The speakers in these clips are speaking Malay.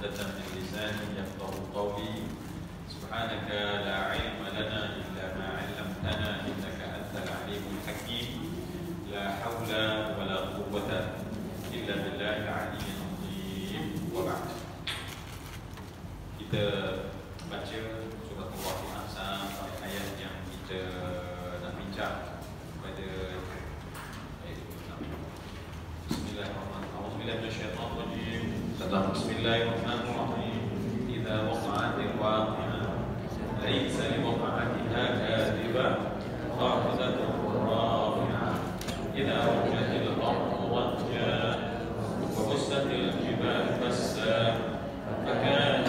عقدة من لساني يفقهوا قولي سبحانك لا علم لنا إلا ما علمتنا إنك أنت العليم الحكيم لا حول ولا قوة إلا بالله العلي العظيم وبعد. Kita baca surah Al-Waqiah sampai ayat yang kita nak bincang pada ayat 26. Bismillahirrahmanirrahim. A'udzubillahi minasyaitonir rajim. Bismillahirrahmanirrahim. Idza waqa'atil waqi'ah laysa liwaqa'atiha kadhibah khafidatun rafi'ah. Idza rujjatil ardu rajja wa bussatil jibalu bassa fakanat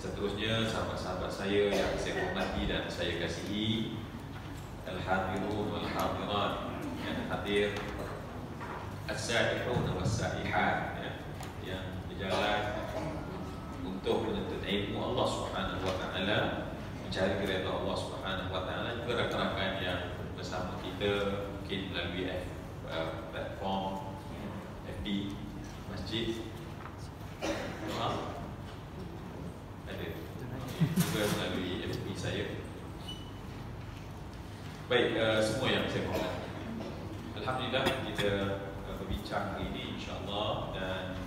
Seterusnya sahabat-sahabat saya yang saya hormati dan saya kasihi, al-hadirun wal-hadirat yang hadir, as-sa'ihun was-sa'ihat yang berjalan untuk menuntut ilmu Allah Subhanahu wa taala, mencari redha Allah Subhanahu wa taala, juga rakan-rakan yang bersama kita mungkin melalui platform FB masjid ada juga melalui FB saya. Baik, semua yang saya hormati, alhamdulillah kita berbincang hari ini insya-Allah. Dan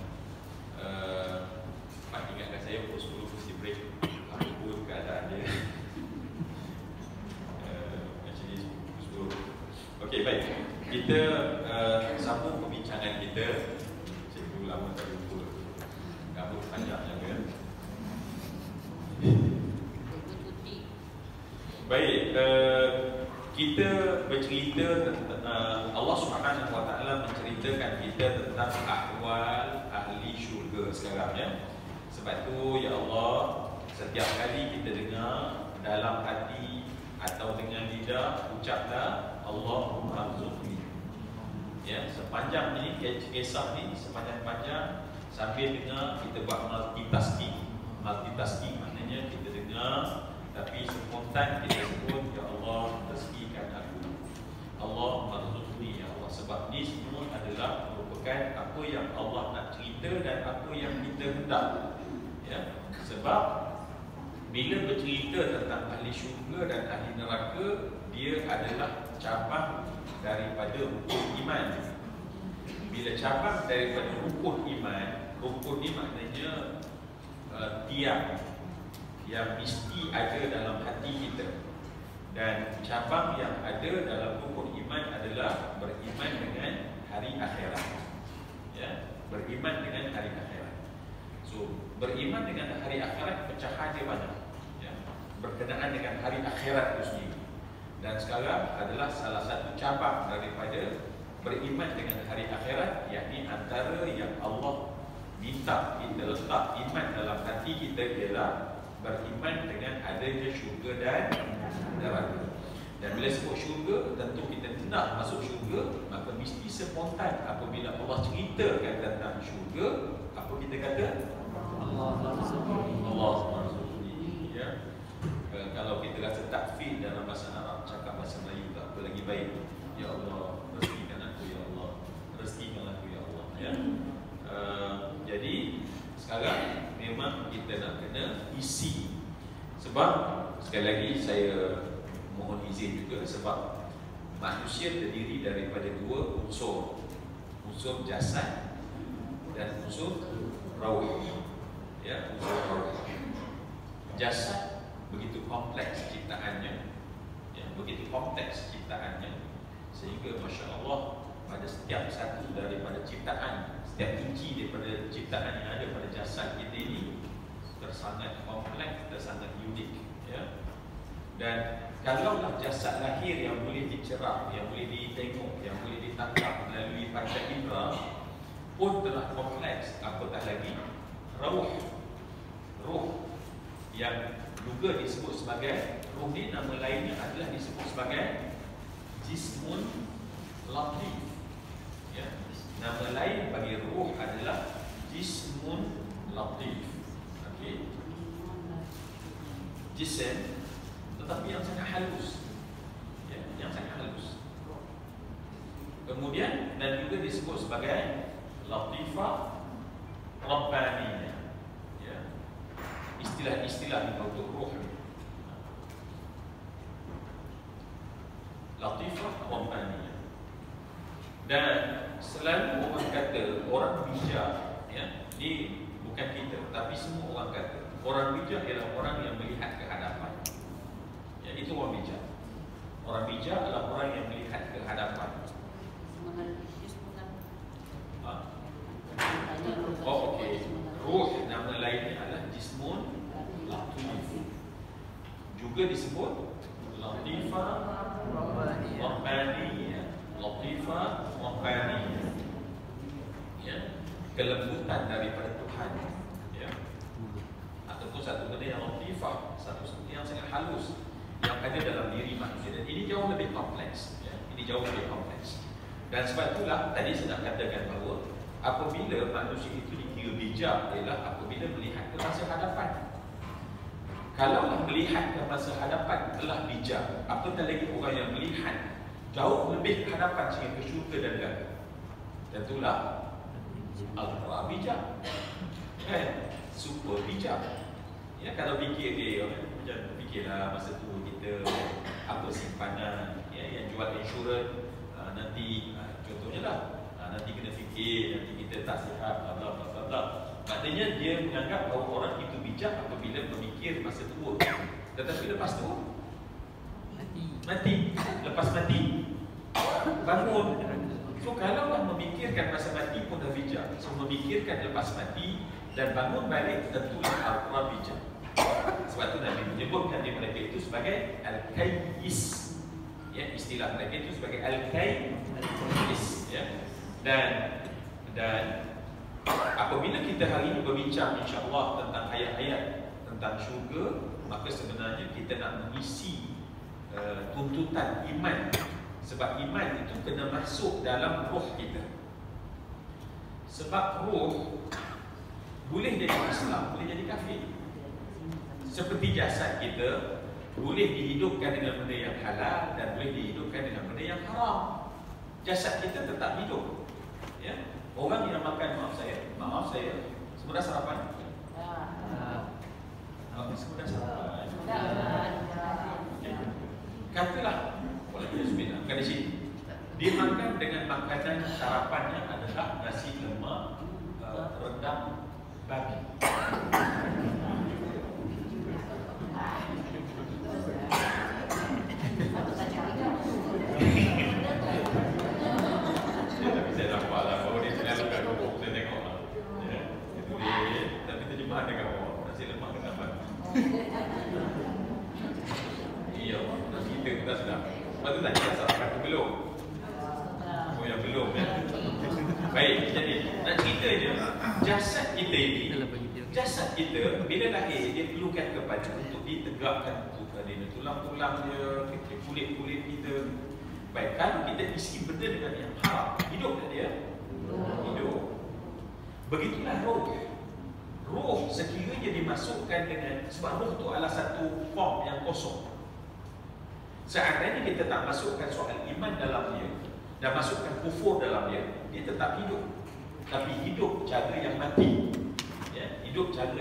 Pak ingatkan saya pukul 10 mesti break apapun keadaan dia. Macam ni pukul 10. Okey, baik. Kita sambung perbincangan kita. Cikgu lama tak jumpa. Rambut panjangnya kan. Baik, kita bercerita Allah Subhanahu wa taala menceritakan kita tentang ahwal ahli syurga sekarang ya. Sebab tu ya Allah, setiap kali kita dengar dalam hati atau dengan lidah, ucaplah Allahumma rzuqni. Ya, sepanjang ini kisah ni sepanjang-panjang sambil dengar kita buat multitasking. Multitasking maknanya kita dengar tapi spontan kita sebut ya Allah rezekikan aku, Allah marzuqni ya Allah. Sebab ni semua adalah merupakan apa yang Allah nak cerita dan apa yang kita hendak ya. Sebab bila bercerita tentang ahli syurga dan ahli neraka, dia adalah cabang daripada rukun iman. Bila cabang daripada rukun iman, rukun ni maknanya tiang yang mesti ada dalam hati kita. Dan cabang yang ada dalam rukun iman hari akhirat. Ya, beriman dengan hari akhirat. So, beriman dengan hari akhirat pecahan dia banyak. Ya, berkenaan dengan hari akhirat itu sendiri. Dan sekarang adalah salah satu cabang daripada beriman dengan hari akhirat, yakni antara yang Allah minta kita letak iman dalam hati kita ialah beriman dengan adanya syurga dan neraka. Dan bila sebut syurga, tentu kita nak masuk syurga, maka mesti spontan apabila Allah ceritakan tentang syurga, apa kita kata? Allah Subhanahu. Ya. Kalau kita rasa takfir dalam bahasa Arab, cakap bahasa Melayu tak apa lagi baik. Ya Allah, rezekikan aku ya Allah. Rezekikan aku ya Allah. Ya. Jadi sekarang memang kita nak kena isi. Sebab sekali lagi saya mohon izin juga, sebab manusia terdiri daripada dua unsur, unsur jasad dan unsur rauh. Ya, unsur rauh. Jasad begitu kompleks ciptaannya, ya, begitu kompleks ciptaannya, sehingga Masya Allah pada setiap satu daripada ciptaan, setiap inci daripada ciptaan yang ada pada jasad kita ini tersangat kompleks, tersangat unik. Ya. Dan kalaulah jasad lahir yang boleh dicerah, yang boleh ditengok, yang boleh ditangkap melalui panca indera pun telah kompleks, apatah lagi rauh, roh yang juga disebut sebagai roh ni, nama lainnya adalah disebut sebagai jismun latif. Ya. Nama lain bagi roh adalah jismun latif. Okey. Jism tetapi yang sangat halus. Ya, yang sangat halus. Kemudian dan juga disebut sebagai latifah rabbaniyah. Istilah-istilah untuk roh ni. Latifah rabbaniyah. Dan selalu orang kata orang bijak, ya, ni bukan kita, tapi semua orang kata orang bijak ialah orang yang melihat ke hadapan. Ya, itu orang bijak. Orang bijak adalah orang yang melihat ke hadapan. Oh, okey. Ruh nama lainnya adalah jismun latif. Juga disebut latifah rabbaniyah. Latifah rabbaniyah. Ya, kelembutan daripada Tuhan. Ya. Ataupun satu benda yang latifah, satu yang sangat halus yang ada dalam diri manusia. Dan ini jauh lebih kompleks. Ya. Ini jauh lebih kompleks. Dan sebab itulah tadi saya nak katakan bahawa apabila manusia itu dikira bijak ialah apabila melihat ke masa hadapan. Kalau melihat ke masa hadapan telah bijak, apatah lagi orang yang melihat jauh lebih ke hadapan sehingga ke syurga dan neraka. Tentulah ultra bijak. Kan? Super bijak. Ya, kalau fikir dia, macam fikirlah masa tu kita apa simpanan, ya, yang jual insurans nanti contohnya lah, nanti kena fikir, nanti kita tak sihat, bla bla bla bla. Maknanya dia menganggap bahawa orang itu bijak apabila memikir masa tua. Tetapi lepas tu mati. Lepas mati bangun. So kalaulah memikirkan masa mati pun dah bijak, so memikirkan lepas mati dan bangun balik tentulah ultra bijak. Sebab tu Nabi menyebutkan di mereka itu sebagai al-kayyis. Ya, istilah mereka itu sebagai al-kayyis. Ya. Dan apabila kita hari ini berbincang insya-Allah tentang ayat-ayat tentang syurga, maka sebenarnya kita nak mengisi tuntutan iman. Sebab iman itu kena masuk dalam roh kita. Sebab roh boleh jadi Islam, boleh jadi kafir. Seperti jasad kita boleh dihidupkan dengan benda yang halal dan boleh dihidupkan dengan benda yang haram. Jasad kita tetap hidup. Ya. Orang yang makan, maaf saya, semua dah sarapan? Semua dah sarapan. Katalah, bukan di sini. Dia makan dengan makanan sarapannya adalah nasi lemak rendang babi. Saya dah Baik, jadi nak cerita je, jasad kita ini, jasad kita bila lahir dia perlukan kepada untuk ditegakkan tulang-tulang dia, kulit-kulit kita. Baik, kalau kita isi benda dengan yang haram, hidup tak dia? Hidup. Begitulah roh. Roh sekiranya dimasukkan dengan, sebab roh tu adalah satu form yang kosong. Seandainya kita tak masukkan soal iman dalam dia dan masukkan kufur dalam dia, dia tetap hidup. Tapi hidup cara yang mati, ya? Hidup cara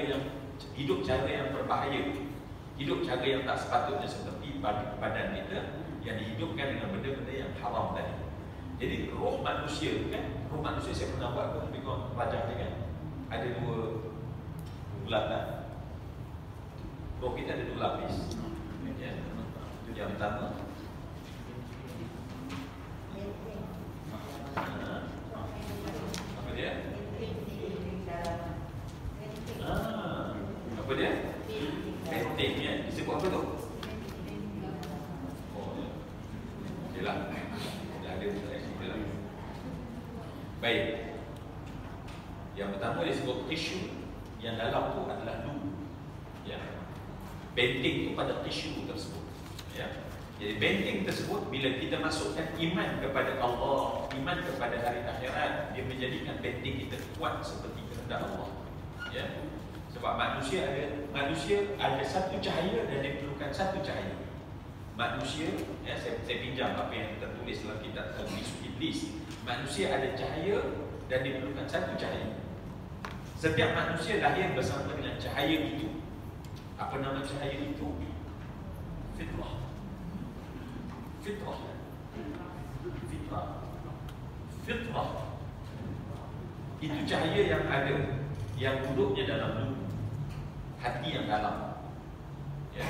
yang berbahaya, hidup cara yang tak sepatutnya, seperti badan kita yang dihidupkan dengan benda-benda yang haram tadi. Jadi roh manusia kan, roh manusia saya pernah buat pun tengok wajah dia kan, ada dua bulatan. Roh kita ada dua lapis. Ya, itu yang pertama. Apa dia? Apa dia? Penting ya. Disebut apa tu? Yelah, dah ada kita lah. Baik. Yang pertama disebut tisu, yang dalam tu adalah lu. Ya. Benteng tu pada tisu tersebut. Ya. Jadi benteng tersebut bila kita masukkan iman kepada Allah, iman kepada hari akhirat, dia menjadikan benteng kita kuat seperti kehendak Allah. Ya. Sebab manusia ada satu cahaya dan dia perlukan satu cahaya. Manusia, ya, saya pinjam apa yang tertulis dalam kitab Talbisul Iblis. Manusia ada cahaya dan diperlukan satu cahaya. Setiap manusia lahir bersama dengan cahaya itu. Apa nama cahaya itu? Fitrah. Fitrah. Fitrah. Fitrah. Itu cahaya yang ada, yang duduknya dalam lubuk hati yang dalam. Ya.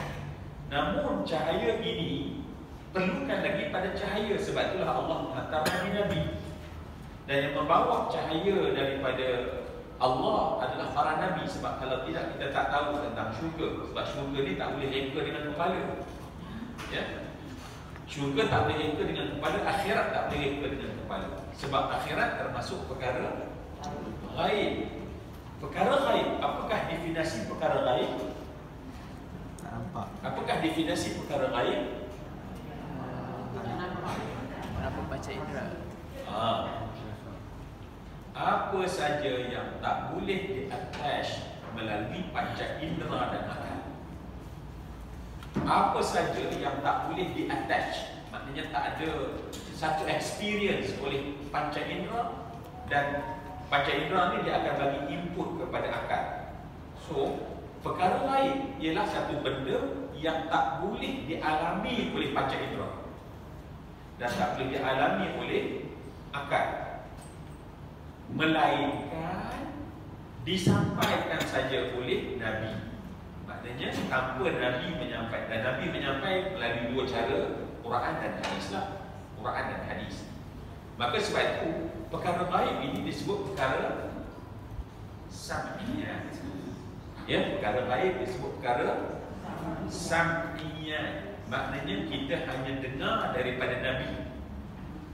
Namun cahaya ini perlukan lagi pada cahaya. Sebab itulah Allah menghantar Nabi-Nabi. Dan yang membawa cahaya daripada Allah adalah para Nabi. Sebab kalau tidak kita tak tahu tentang syurga. Sebab syurga ni tak boleh reka dengan kepala. Ya? Syurga tak boleh reka dengan kepala. Akhirat tak boleh reka dengan kepala. Sebab akhirat termasuk perkara ghaib. Perkara ghaib. Apakah definisi perkara ghaib? Apakah definisi perkara ghaib? Apa baca indera? Apa saja yang tak boleh di-attach melalui panca indera dan akal. Apa saja yang tak boleh di-attach, maknanya tak ada satu experience oleh panca indera, dan panca indera ni dia akan bagi input kepada akal. So perkara lain ialah satu benda yang tak boleh dialami oleh panca indera dan tak boleh dialami oleh akal, melainkan disampaikan saja oleh Nabi. Maknanya tanpa Nabi menyampaikan, dan Nabi menyampaikan melalui dua cara, Quran dan hadis lah. Quran dan hadis. Maka sebab itu perkara gaib ini disebut perkara sam'iyah. Ya, perkara gaib disebut perkara sam'iyah. Maknanya kita hanya dengar daripada Nabi.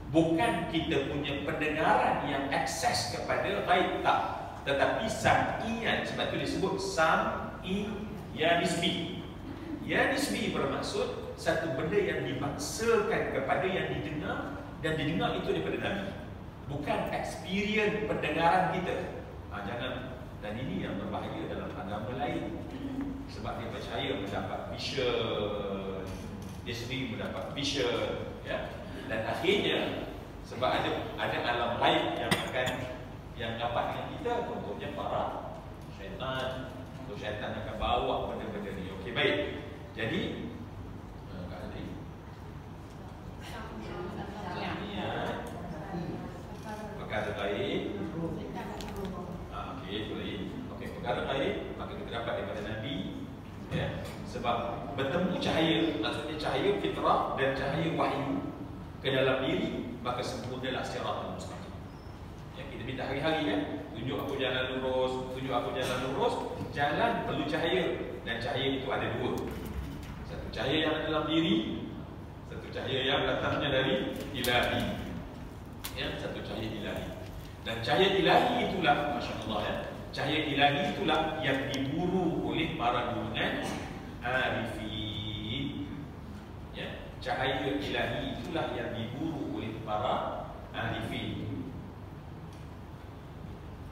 Bukan kita punya pendengaran yang akses kepada gaib, tak. Tetapi sam'iyah. Sebab itu disebut sam'iyah nisbi. Ya nisbi bermaksud satu benda yang dibangsakan kepada yang didengar, dan didengar itu daripada Nabi. Bukan experience pendengaran kita. Jangan. Dan ini yang berbahaya dalam agama lain. Sebab dia percaya mendapat vision, dia sendiri mendapat vision, ya. Dan akhirnya sebab ada alam lain yang dapat dengan kita, contohnya para syaitan. So syaitan akan bawa benda-benda ni. Okey, baik. Jadi perkara gaib. Okey, boleh. Okey, perkara gaib maka kita dapat daripada Nabi, ya. Sebab bertemu cahaya, maksudnya cahaya fitrah dan cahaya wahyu ke dalam diri, maka sempurnalah siratal mustaqim. Ya, kita minta hari-hari kan, tunjuk aku jalan lurus, tunjuk aku jalan lurus. Jalan perlu cahaya, dan cahaya itu ada dua. Satu cahaya yang ada dalam diri, satu cahaya yang datangnya dari ilahi. Ya, satu cahaya ilahi. Dan cahaya ilahi itulah, Masya Allah ya, cahaya ilahi itulah yang diburu oleh para golongan arifin. Ya, cahaya ilahi itulah yang diburu oleh para arifin.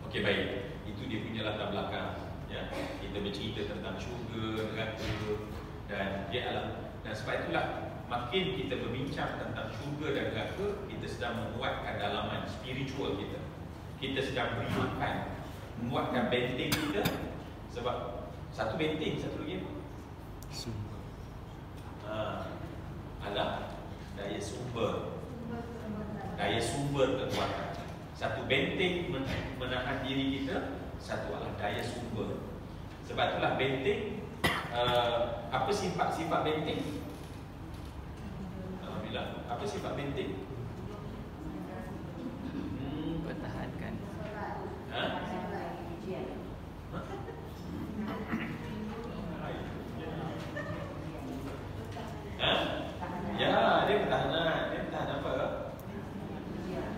Okey, baik. Itu dia punya latar belakang. Ya, kita bercerita tentang syurga, neraka dan dia alam. Dan sebab itulah makin kita berbincang tentang syurga dan neraka, kita sedang menguatkan dalaman spiritual kita. Kita sedang menguatkan benteng kita. Sebab satu benteng, satu lagi apa? Sumber. Adalah daya sumber. Daya sumber kekuatan. Satu benteng menahan diri kita, satu adalah daya sumber. Sebab itulah benteng, apa sifat-sifat benteng? Alhamdulillah, apa sifat benteng? Pertahankan. Ya, dia pertahanan. Dia pertahan apa?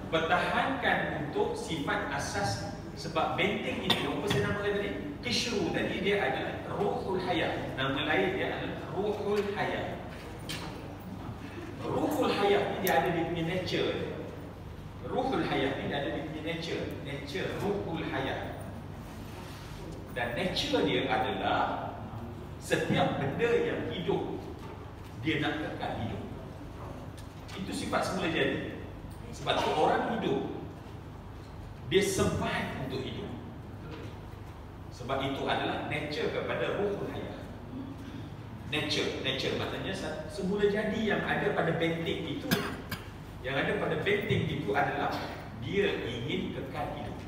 Pertahankan untuk sifat asas. Sebab benteng itu, apa saya namakan tadi? Qishru tadi dia adalah ruhul hayat. Nama lain dia adalah ruhul hayat. Ruhul hayat ni dia ada di punya nature. Ruhul hayat ni dia ada di punya nature. Nature ruhul hayat. Dan nature dia adalah setiap benda yang hidup, dia nak kekal hidup. Itu sifat semula jadi. Sebab tu orang hidup, dia survive untuk hidup. Sebab itu adalah nature kepada ruhul hayat. Nature maknanya semula jadi yang ada pada benteng itu. Yang ada pada benteng itu adalah dia ingin kekal hidup.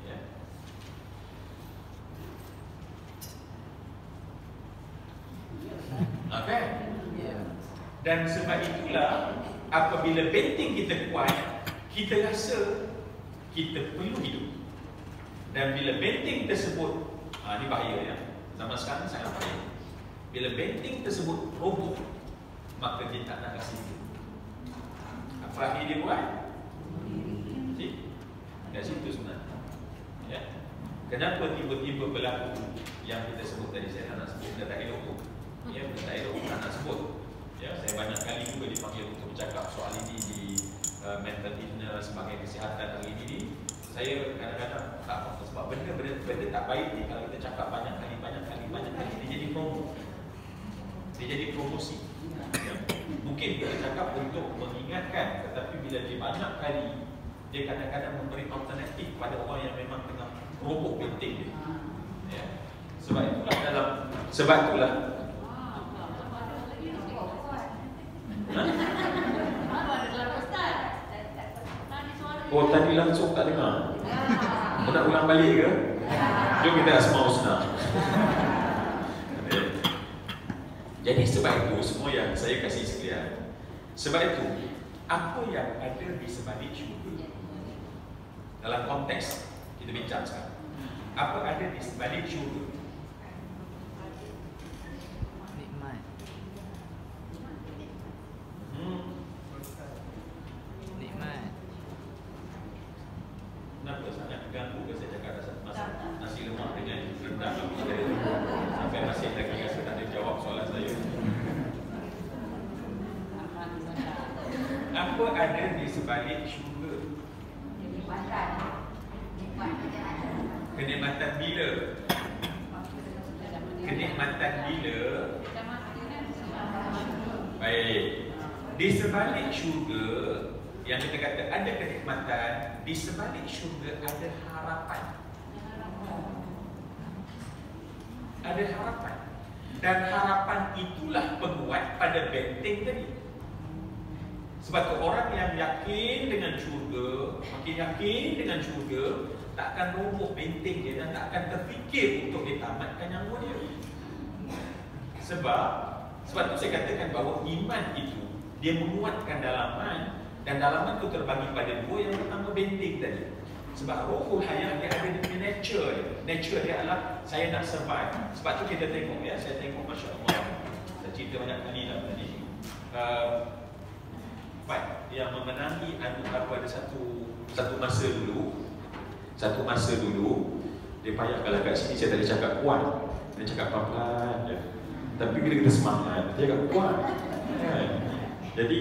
Ya. Okay. Dan sebab itulah apabila benteng kita kuat, kita rasa kita perlu hidup. Dan bila benteng tersebut, ini bahaya ya. Zaman sekarang sangat bahaya. Bila benteng tersebut roboh, maka dia tak nak kasih hidup. Apa akhir dia buat? Kat situ sebenarnya. Ya. Kenapa tiba-tiba berlaku yang kita sebut tadi? Saya tak nak sebut, dah tak elok tu. Ya, tak elok, tak nak sebut. Ya, saya banyak kali juga dipanggil untuk bercakap soal ini di mental illness sebagai kesihatan hari ini. Saya kadang-kadang tak apa sebab benda tak baik ni kalau kita cakap banyak kali dia jadi promo. Dia jadi promosi. Ya. Mungkin kita cakap untuk mengingatkan, tetapi bila dia banyak kali, dia kadang-kadang memberi alternatif pada orang yang memang tengah roboh benteng dia. Ya. Sebab itulah oh, tadi langsung tak dengar. Nak ulang balik ke? Jom kita asma husna. Jadi sebab itu semua yang saya kasih sekalian. Sebab itu apa yang ada di sebalik syurga? Dalam konteks kita bincang sekarang. Apa ada di sebalik syurga? Nikmat. Nikmat. Kenapa sangat terganggu ke saya cakap masak nasi lemak dengan rendang sampai masih lagi rasa tak ada jawab soalan saya. Apa ada di sebalik syurga? Kenikmatan bila? Kenikmatan bila? Baik. Di sebalik syurga yang kita kata ada kenikmatan, di sebalik syurga ada harapan. Ada harapan. Dan harapan itulah penguat pada benteng tadi. Sebab tu orang yang yakin dengan syurga, makin yakin dengan syurga, tak akan roboh benteng dia dan tak akan terfikir untuk ditamatkan nyawa dia. Sebab tu saya katakan bahawa iman itu dia menguatkan dalaman. Dan dalaman itu terbagi pada dua. Yang pertama benteng tadi. Sebab rohul hayat dia ada di punya nature dia. Nature dia adalah saya nak survive. Sebab tu kita tengok ya, saya tengok Masya Allah. Saya cerita banyak kali lah tadi. Baik, yang memenangi anugerah pada satu masa dulu dia payah. Kalau kat sini saya tak ada cakap kuat, dia cakap pelan-pelan je. Tapi bila kita semangat, dia cakap kuat kan? Jadi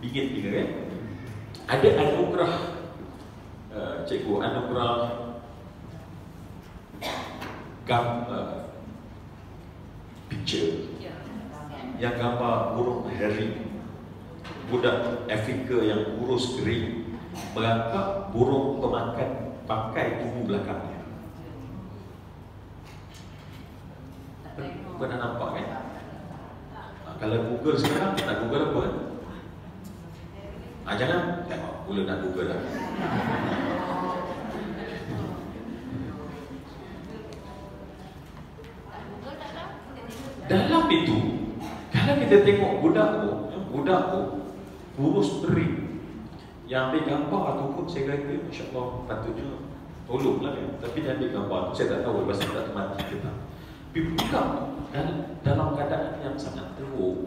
bingit kita kan. Ada anugerah cikgu, anugerah picture yang gambar burung heri, budak Afrika yang kurus kering merangkap burung pemakan pakai tubuh belakangnya. Pernah nampak kan? Kalau Google sekarang, nak Google apa? Jangan tengok, boleh nak Google lah. Dalam itu, kalau kita tengok budak tu kurus kering, yang ambil gambar tu pun saya kata insya-Allah patutnya tolonglah kan. Tapi dia ambil gambar tu saya tak tahu lepas tu tak mati ke tak. Tapi budak dalam keadaan yang sangat teruk.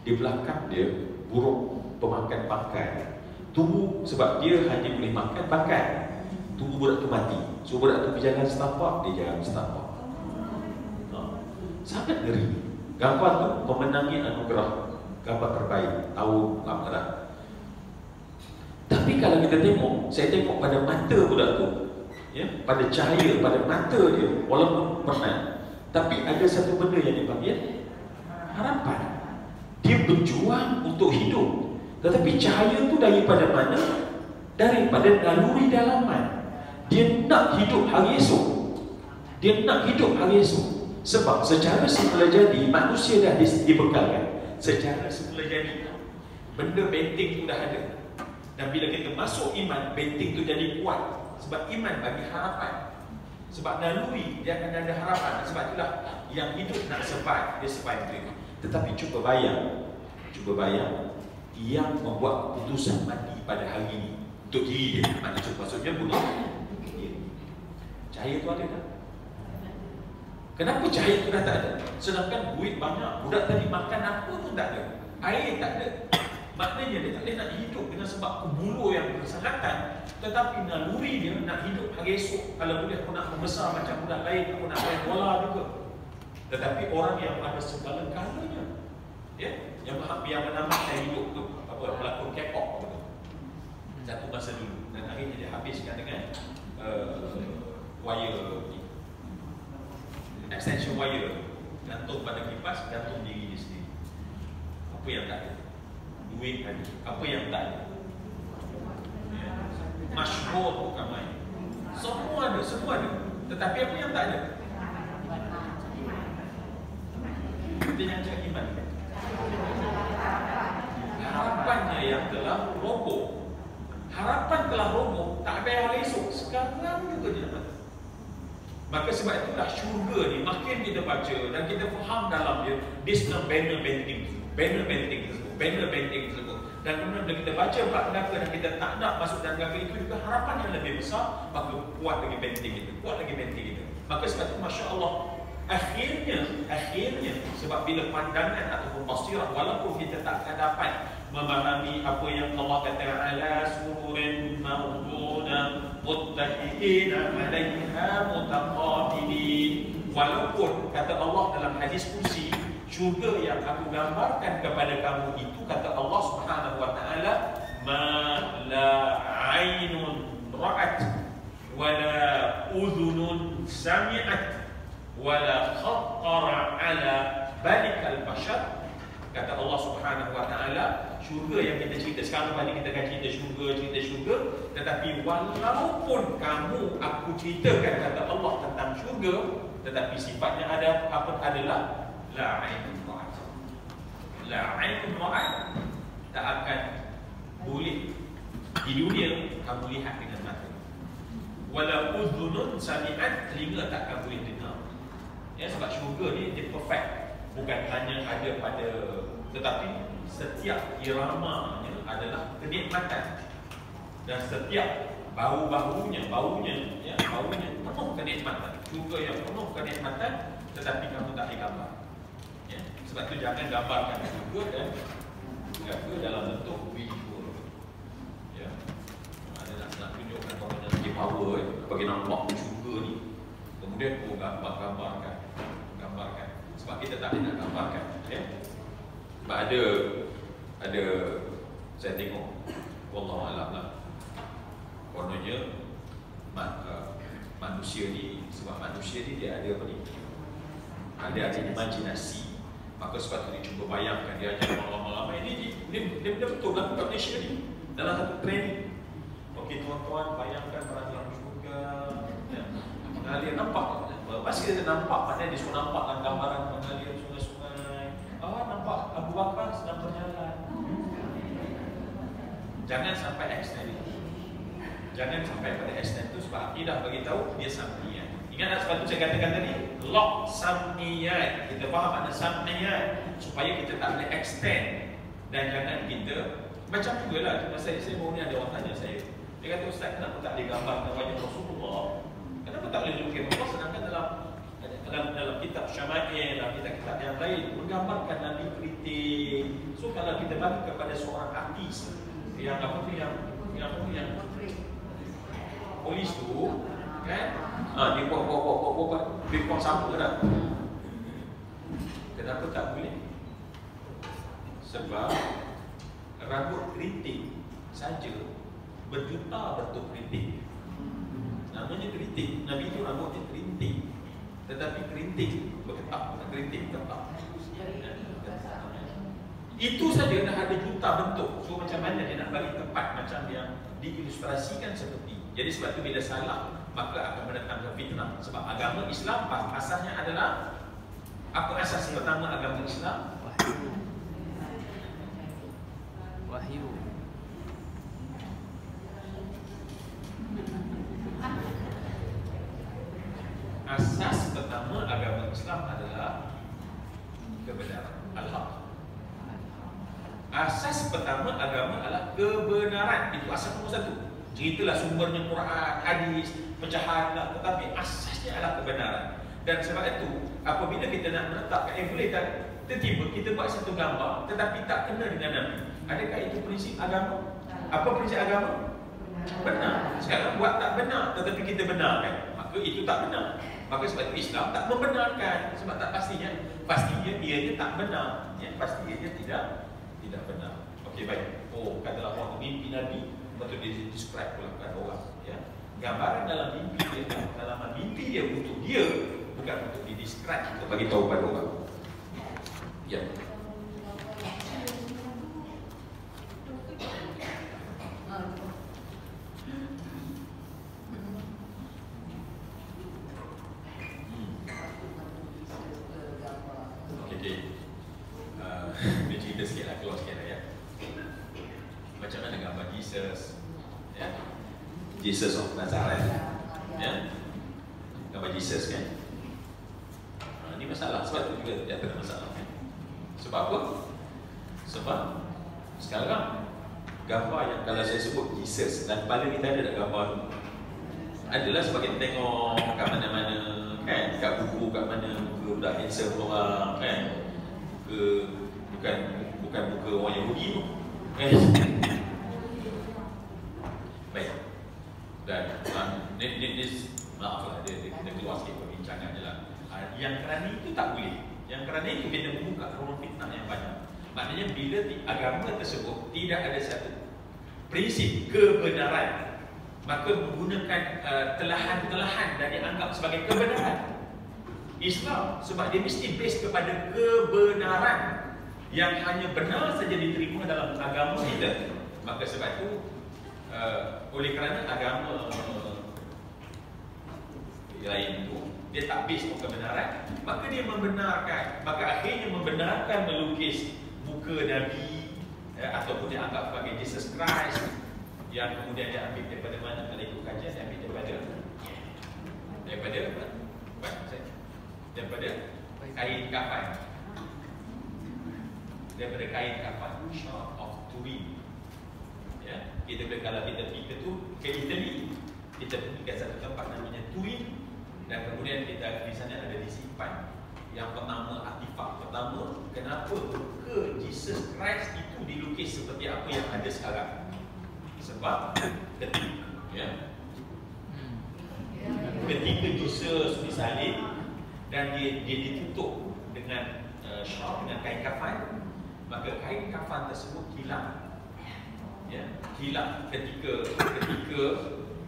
Di belakang dia burung pemakan pakai. Tubuh sebab dia hanya boleh makan pakai. Tubuh budak tu mati. So budak tu berjalan setapak, dia jalan setapak. Sangat ngeri. Gambar tu memenangi anugerah gambar terbaik tahun berapa dah. Tapi kalau kita tengok, saya tengok pada mata budak tu, ya, pada cahaya pada mata dia, walaupun penat, tapi ada satu benda yang dipanggil harapan. Dia berjuang untuk hidup. Tetapi cahaya tu daripada mana? Daripada naluri dalaman. Dia nak hidup hari esok. Dia nak hidup hari esok. Sebab secara semula jadi manusia dah dibekalkan. Secara semula jadi benda benteng tu dah ada. Dan bila kita masuk iman, benteng tu jadi kuat. Sebab iman bagi harapan. Sebab naluri dia akan ada harapan. Sebab itulah yang hidup nak survive, dia survive dia. Tetapi cuba bayang yang membuat keputusan mati pada hari ini untuk diri dia. Maksudnya bunuh dia. Cahaya tu ada tak? Kenapa cahaya tu dah tak ada? Sedangkan duit banyak, budak tadi makan apa pun tak ada, air tak ada. Maknanya dia tak boleh nak hidup dengan sebab kebulu yang bersangatan. Tetapi naluri dia nak hidup hari esok. Kalau boleh aku nak membesar macam budak lain, aku nak main bola juga. Tetapi orang yang ada segala-galanya, ya, yang menamakan hidup tu apa, pelakon K-pop gitu. Satu masa dulu, dan akhirnya dia habiskan dengan wire ni, extension wire, gantung pada kipas, gantung diri dia sendiri. Apa yang tak ada? Duit ada. Apa yang tak ada? Ya. Masyhur bukan main. Semua ada. Tetapi apa yang tak ada? Kita yang cakap iman. Harapannya yang telah roboh. Harapan telah roboh, tak ada hari esok. Sekarang juga dia dapat. Maka sebab itulah syurga ni makin kita baca dan kita faham dalam dia senang banner benteng tersebut. Dan kemudian bila kita baca bab neraka dan kita tak nak masuk dalam neraka itu juga harapan yang lebih besar, maka kuat lagi benteng kita. Maka sebab itu Masya Allah, akhirnya sebab bila pandangan ataupun basirah, walaupun kita tak dapat memahami apa yang Allah kata ala sururin mawduna muttaqiina 'alaiha mutaqabilin, walaupun kata Allah dalam hadis kursi, syurga yang aku gambarkan kepada kamu itu, kata Allah Subhanahu wa taala, ma la 'ainun ra'at wa la udhunun sami'at wala khattara ala balikal bashar. Kata Allah Subhanahu wa taala, syurga yang kita cerita sekarang, tadi kita akan cerita syurga, tetapi walaupun kamu aku ceritakan kata Allah tentang syurga, tetapi sifatnya ada apa adalah la ainun ra'at, tak akan boleh di dunia kamu lihat dengan mata. Wala udhunun sami'at, telinga tak akan boleh dengar. Ya, sebab syurga ni dia perfect. Bukan hanya ada pada, tetapi setiap iramanya adalah kenikmatan. Dan setiap baunya penuh kenikmatan. Syurga yang penuh kenikmatan, tetapi kamu tak digambar. Ya, sebab tu jangan gambarkan syurga dan neraka dalam bentuk visual. bagi nampak syurga ni. Kemudian gambarkan. Sebab kita tak nak gambarkan, ya. Sebab ada saya tengok, wallahu a'lam lah. Kononnya manusia ni, sebab manusia ni dia ada apa ni? Ada imajinasi. Maka sebab tu dia cuba bayangkan, dia ajak malam-malam ini dia betul lah kat Malaysia ni dalam satu training. Okey tuan-tuan, bayangkan barang dalam syurga, ya, mengalir, nampak. Pasti kita nampak, maknanya dia suruh nampak gambaran mengalir sungai-sungai. Nampak Abu Bakar sedang berjalan. Jangan sampai extend itu. Jangan sampai pada extend itu, sebab akidah bagi tahu dia sam'iyat. Ingat tak sebab tu saya katakan tadi, lock sam'iyat. Kita faham makna sam'iyat supaya kita tak boleh extend. Dan jangan kita macam jugalah. Saya baru ni ada orang tanya saya. Dia kata, Ustaz, kenapa tak boleh gambarkan wajah Rasulullah? Kenapa tak boleh lukis Allah? Sedangkan dalam kitab Syama'il, dalam kitab-kitab yang lain menggambarkan Nabi keriting. So kalau kita bagi kepada seorang artis yang apa tu yang polis tu kan, dia buat bipong sama ke tak? Kenapa tak boleh? Sebab rambut keriting saja berjuta bentuk keriting. Namanya keriting. Nabi itu rambutnya keriting. Tetapi keriting berketak, keriting tetap. Itu saja dah ada juta bentuk. So macam mana dia nak bagi tepat macam yang diilustrasikan seperti. Jadi sebab itu bila salah maka akan mendatangkan fitnah. Sebab agama Islam asasnya adalah apa asas pertama agama Islam? Wahyu. Asas pertama agama Islam adalah kebenaran, al-haq. Asas pertama agama adalah kebenaran. Itu asas nombor satu. Ceritalah sumbernya Quran, hadis, pecahan lah. Tetapi asasnya adalah kebenaran. Dan sebab itu apabila kita nak menetapkan boleh tak tiba-tiba kita buat satu gambar tetapi tak kena dengan Nabi. Adakah itu prinsip agama? Apa prinsip agama? Benar. Sekarang buat tak benar tetapi kita benarkan, maka itu tak benar. Maka sebab itu Islam tak membenarkan. Sebab tak pastinya ianya tak benar, ya, pasti ianya tidak benar. Okey, baik. Katalah waktu mimpi Nabi betul dia describe pula kepada orang, ya. Gambaran dalam mimpi dia, dalam mimpi dia untuk dia, bukan untuk di describe, untuk bagi tahu pada orang. Ya. Dia cerita sikit lah, keluar sikit lah, ya. Macam mana gambar Jesus, ya? Jesus of Nazareth, ya? Gambar Jesus kan. Ini masalah, sebab itu juga dia ada masalah kan? Sebab apa? Sebab sekarang gambar yang kalau saya sebut Jesus dan kepala kita ada tak gambar tu? Adalah sebab kita tengok kat mana-mana kan, kat buku kat mana muka budak handsome orang kan, bukan muka orang Yahudi tu kan. Baik. Dan ni maaflah dia keluar sikit perbincangan je lah. Yang kerana itu tak boleh. Yang kerana itu kita membuka ruang fitnah yang banyak. Maknanya bila agama tersebut tidak ada satu prinsip kebenaran, maka menggunakan telahan-telahan dan dianggap sebagai kebenaran. Islam sebab dia mesti base kepada kebenaran yang hanya benar saja diterima dalam agama kita. Maka sebab itu oleh kerana agama lain itu dia tak base on kebenaran, maka dia membenarkan, maka akhirnya membenarkan melukis muka Nabi, ataupun dia anggap sebagai Jesus Christ yang kemudian dia ambil daripada mana? Kalau ikut kajian dia ambil daripada kain kafan, daripada kain kafan, short of Turin. Ya, kita kalau kita tu ke Itali, kita pergi ke satu tempat namanya Turin, dan kemudian kita di sana ada disimpan yang pertama, artifak pertama, kenapa ke Jesus Christ itu dilukis seperti apa yang ada sekarang? Sebab ketik, ya. ketika Jesus disalib dan dia ditutup dengan shawl, dengan kain kafan, maka kain kafan tersebut hilang. Ya, hilang ketika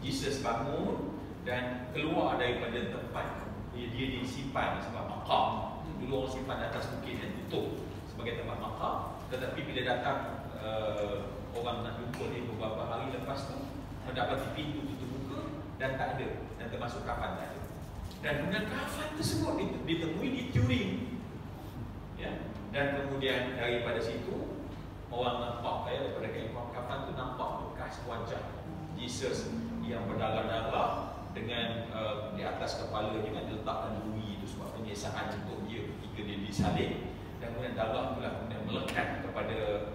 Jesus bangun dan keluar daripada tempat dia disimpan sebab makam. Dulu orang simpan atas bukit dan tutup sebagai tempat makam. Tetapi bila datang orang nak jumpa dia beberapa hari lepas tu, mendapati pintu tutup muka dan tak ada, dan termasuk kafan tak ada. Dan dengan kafan tersebut ditemui di Turin. Ya, dan kemudian daripada situ orang nampak daripada kain kafan tu nampak bekas wajah Jesus yang berdarah-darah dengan di atas kepala dia kan diletakkan duri itu sebab penyiksaan untuk dia ketika dia disalib, dan kemudian darah itulah kemudian melekat kepada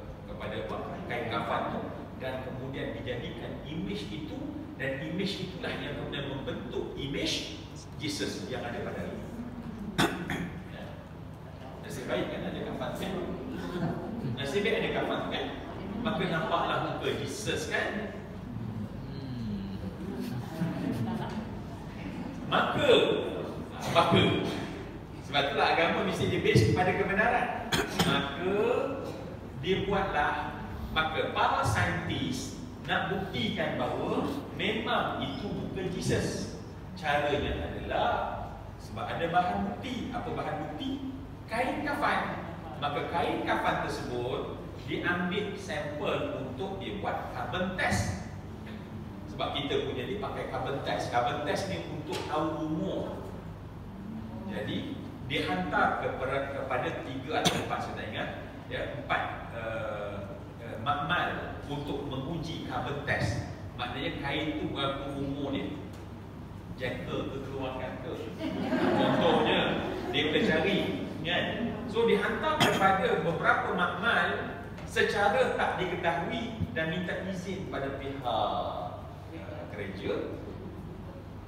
kain kafan tu, dan kemudian dijadikan image itu, dan image itulah yang kemudian membentuk image Jesus yang ada pada hari ini. Ya. Nasib baik kan ada kafan kan? Nasib baik ada kafan kan? Maka nampaklah muka Jesus kan? Maka sebab itulah agama mesti di-base kepada kebenaran. Maka dia buatlah, maka para saintis nak buktikan bahawa memang itu bukan Jesus. Caranya adalah sebab ada bahan bukti. Apa bahan bukti? Kain kafan. Maka kain kafan tersebut diambil sampel untuk dibuat carbon test. Sebab kita punya ni pakai carbon test. Carbon test ni untuk tahu umur. Jadi dihantar kepada 3 atau 4, saya tak ingat, ya, 4 makmal untuk menguji carbon test. Maknanya kain tu berapa umur dia, jangka kekeluarkan ke. Contohnya dia boleh cari kan. So dihantar kepada beberapa makmal secara tak diketahui dan minta izin pada pihak gereja,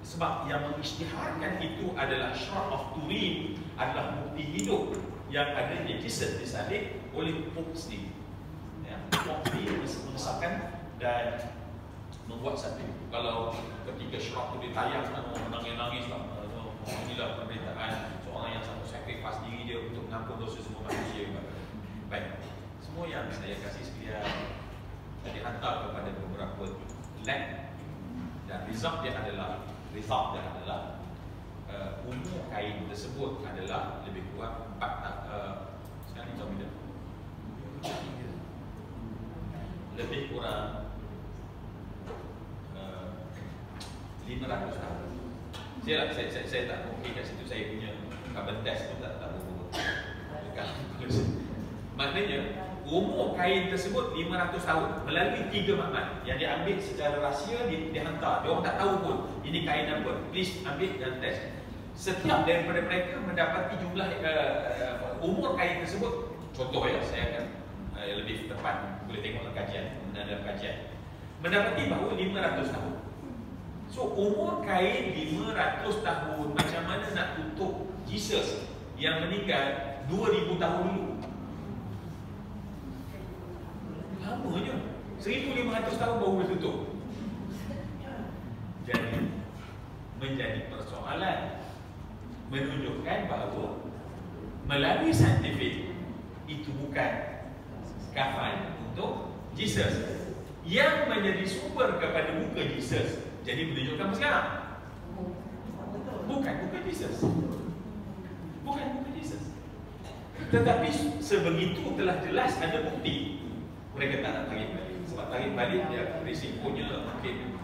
sebab yang mengisytiharkan itu adalah Shroud of Turin, adalah bukti hidup yang adanya Jesus disalib oleh Pope sendiri. Ya, Pope sendiri mengesahkan dan membuat satu. Kalau ketika Shroud itu ditayang, orang menangis-nangis lah, inilah pemberitaan seorang yang satu sacrifice diri dia untuk mengampun dosa semua manusia. Baik, semua yang saya kasih sekalian dihantar kepada beberapa lab, dan result dia adalah umur kain tersebut adalah lebih kurang 4 sekarang ni jam bila? Lebih kurang 500 tahun. Saya tak mungkin kat situ saya punya carbon test tu tak berapa. Maknanya umur kain tersebut 500 tahun melalui 3 makmal yang diambil secara rahsia, dihantar. Dia orang tak tahu pun ini kain apa. Please ambil dan test. Setiap daripada mereka mendapati jumlah umur kain tersebut. Contoh ya, saya akan lebih tepat, boleh tengok dalam kajian. Mendapati bahawa 500 tahun. So umur kain 500 tahun, macam mana nak tutup Jesus yang meninggal 2000 tahun dulu? Lamanya 1500 tahun baru boleh tutup. Jadi menjadi persoalan, menunjukkan bahawa melalui saintifik itu bukan kafan untuk Jesus. Yang menjadi sumber kepada muka Jesus, jadi menunjukkan apa sekarang? Bukan muka Jesus. Bukan muka Jesus. Tetapi sebegitu telah jelas ada bukti, mereka tak nak tarik balik. Sebab tarik balik dia risikonya mungkin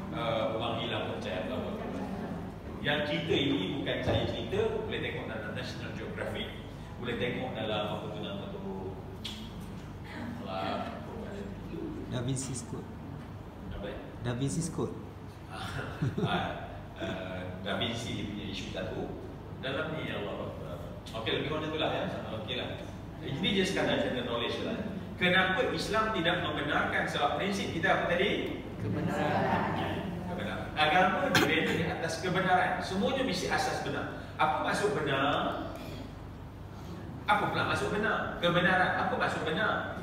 orang hilang percaya. Yang cerita ini bukan saya cerita, boleh tengok dalam National Geographic, boleh tengok dalam apa tu nama tu, Da Vinci's Code. apa? Da Vinci's Code. Da Vinci dia punya isu satu dalam ni, Allah. Okey, lebih kurang itulah ya. Okeylah. Ini je sekadar general knowledge lah. Kenapa Islam tidak membenarkan, sebab prinsip kita apa tadi? Kebenaran. Agama dibina di atas kebenaran. Semuanya mesti asas benar. Apa maksud benar? Apa pula maksud benar? Kebenaran. Apa maksud benar?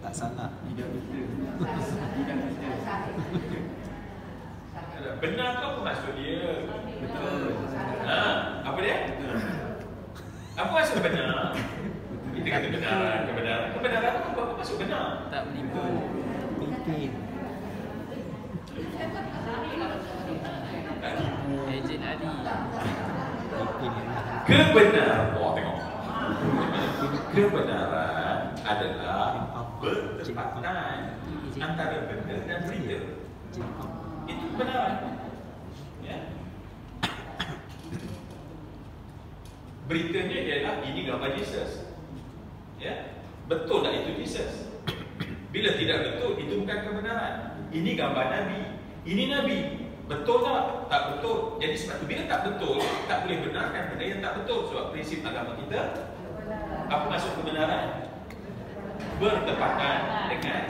Tak salah. Benar tu apa maksud dia? Betul. Apa dia? Apa maksud benar? Kita kata kebenaran. Kebenaran tu apa maksud benar? Tak menipu. Pimpin. Tak tipu. Ejen Ali. Pimpin. Kebenaran. Oh, tengok. Kebenaran adalah bertepatan antara benda dan berita. Itu kebenaran. Ya. Beritanya ialah ini gambar Jesus. Ya. Betul tak itu Jesus? Bila tidak betul, itu bukan kebenaran. Ini gambar Nabi. Ini Nabi. Betul tak? Tak betul. Jadi sebab itu bila tak betul, tak boleh benarkan benda yang tak betul. Sebab prinsip agama kita, apa maksud kebenaran? Bertepatan dengan